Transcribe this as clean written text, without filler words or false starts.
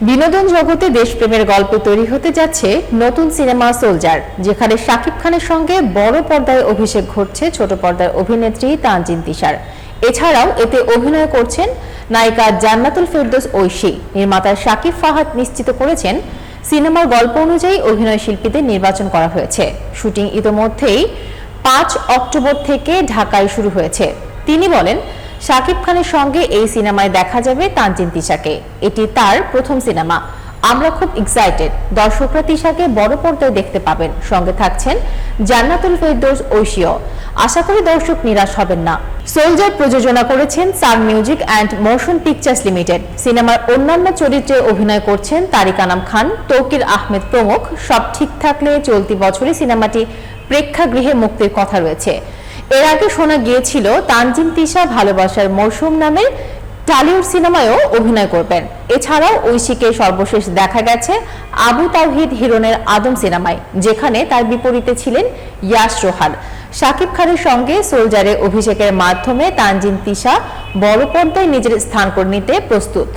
বিনোদন জগতে দেশপ্রেমের গল্প তৈরি হতে যাচ্ছে নতুন সিনেমা সোলজার, যেখানে শাকিব খানের সঙ্গে বড় পর্দায় অভিষেক ঘটছে ছোট পর্দার অভিনেত্রী তানজিন তিশার। এছাড়াও এতে অভিনয় করছেন নায়িকা জান্নাতুল ফেরদৌস ঐশী। নির্মাতা শাকিব ফাহাদ নিশ্চিত করেছেন, সিনেমার গল্প অনুযায়ী অভিনয় শিল্পীদের নির্বাচন করা হয়েছে। শুটিং ইতোমধ্যেই 5 অক্টোবর থেকে ঢাকায় শুরু হয়েছে। তিনি বলেন, শাকিব খানের সঙ্গে এই সিনেমায় দেখা যাবে তানজিন তিশাকে। এটি তার প্রথম সিনেমা। আমরা খুব এক্সাইটেড। দর্শকরা তিশাকে বড় পর্দায় দেখতে পাবেন। সঙ্গে থাকছেন জান্নাতুল ফেরদৌস ঐশীও। আশা করি দর্শক নিরাশ হবেন না। সোলজার প্রযোজনা করেছেন Sun Music and Motion Pictures Limited. সিনেমার অন্যান্য চরিত্রে অভিনয় করছেন তারিক আনাম খান, তৌকির আহমেদ প্রমুখ। সব ঠিক থাকলে চলতি বছরই সিনেমাটি প্রেক্ষাগৃহে মুক্তির কথা রয়েছে। এর আগে শোনা গিয়েছিল তানজিন তিশা ভালোবাসার মৌসুম নামের টলিউড সিনেমায়ও অভিনয় করবেন। এছাড়াও ঐশীকে সর্বশেষ দেখা গেছে আবু তাওহিদ হিরনের আদম সিনেমায়, যেখানে তার বিপরীতে ছিলেন ইয়াশ রোহান। শাকিব খানের সঙ্গে সোলজারে অভিষেকের মাধ্যমে তানজিন তিশা বড় পর্দায় নিজের স্থান করে নিতে প্রস্তুত।